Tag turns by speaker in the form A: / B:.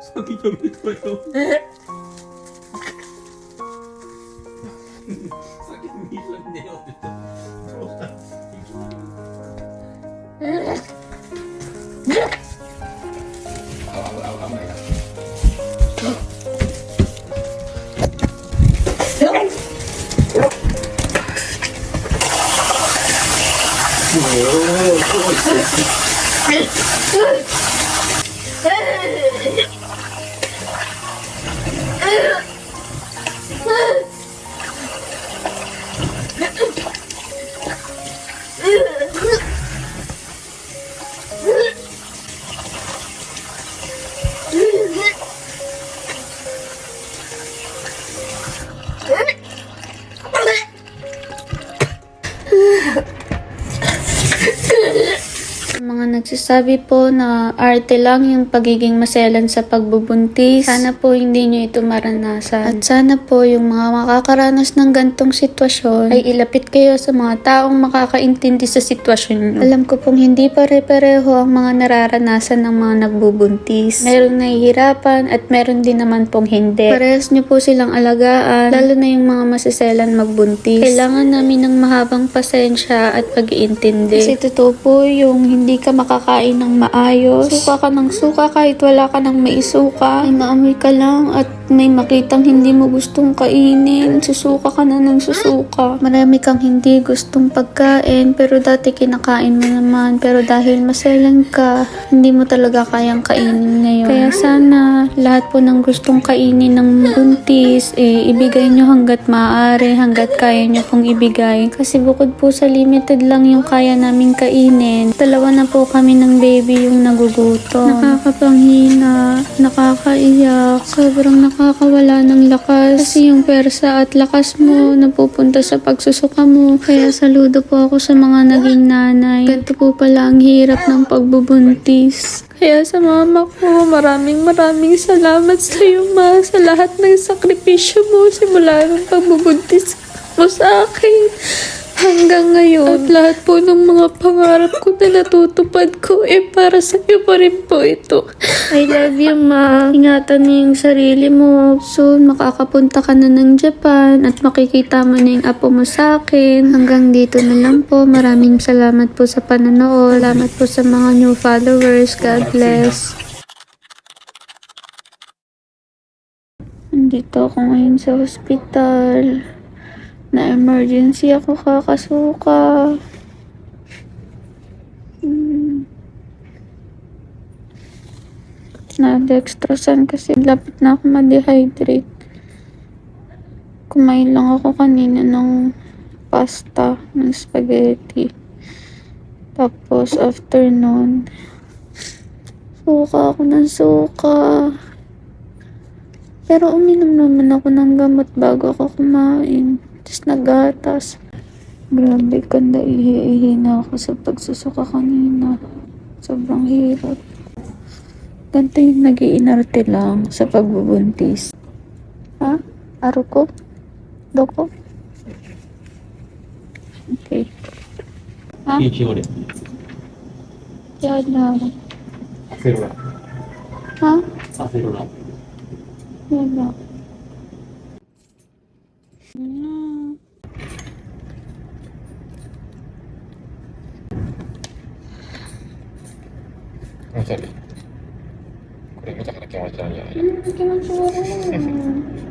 A: sakit yung ito ito. Sakit minsan niyo dito.
B: Mga nagsasabi po na arte lang yung pagiging maselan sa pagbubuntis. Sana po hindi nyo ito maranasan. At sana po yung mga makakaranas ng gantong sitwasyon ay ilapit kayo sa mga taong makakaintindi sa sitwasyon nyo. Alam ko pong hindi pare-pareho ang mga nararanasan ng mga nagbubuntis. Merong nahihirapan at meron din naman pong hindi. Parehas nyo po silang alagaan, lalo na yung mga masaselan magbuntis. Kailangan namin ng mahabang pasensya at pag-iintindi. Kasi totoo po yung hindi ka makakain ng maayos. Suka ka ng suka kahit wala ka ng maisuka. May maamoy ka lang at may makitang hindi mo gustong kainin. Susuka ka na ng susuka. Marami kang hindi gustong pagkain pero dati kinakain mo naman. Pero dahil maselan ka, hindi mo talaga kayang kainin ngayon. Kaya sana lahat po ng gustong kainin ng buntis, ibigay nyo hanggat maaari, hanggat kaya nyo pong ibigay. Kasi bukod po sa limited lang yung kaya naming kainin, dalawa na po kami ng baby yung nagugutom. Nakakapanghina, nakakaiyak, sobrang nakakawala ng lakas. Kasi yung persa at lakas mo napupunta sa pagsusuka mo. Kaya saludo po ako sa mga naging nanay. Ganito po pala ang hirap ng pagbubuntis. Kaya sa mama ko, maraming salamat sa iyo, ma, sa lahat ng sakripisyo mo simula ng pagbubuntis mo sa akin hanggang ngayon. At lahat po ng mga pangarap ko na natutupad ko, para sa iyo pa rin po ito. I love you, ma. Ingatan mo yung sarili mo. Soon, makakapunta ka na ng Japan at makikita mo na yung apo mo sa akin. Hanggang dito na lang po. Maraming salamat po sa panonood. Salamat po sa mga new followers. God bless. Nandito ako ngayon sa hospital. Na-emergency ako kakasuka. Na-dextrosan kasi lapit na ako ma-dehydrate. Kumain lang ako kanina ng pasta, ng spaghetti. Tapos after nun, suka ako ng suka. Pero uminom naman ako ng gamot bago ako kumain. Tapos nagatas. Grabe, kanda ihi na ako sa pagsusuka kanina. Sobrang hirap. Ganito yung nag-iinarte lang sa pagbubuntis. Ha? Aro ko? Doko? Okay. Ha?
A: いい気俺
B: Yala.
A: 焦るな
B: Ha?
A: 焦るな
B: Yala.
A: Masarap. これ見たから気持ち悪いよね
B: 気持ち悪い。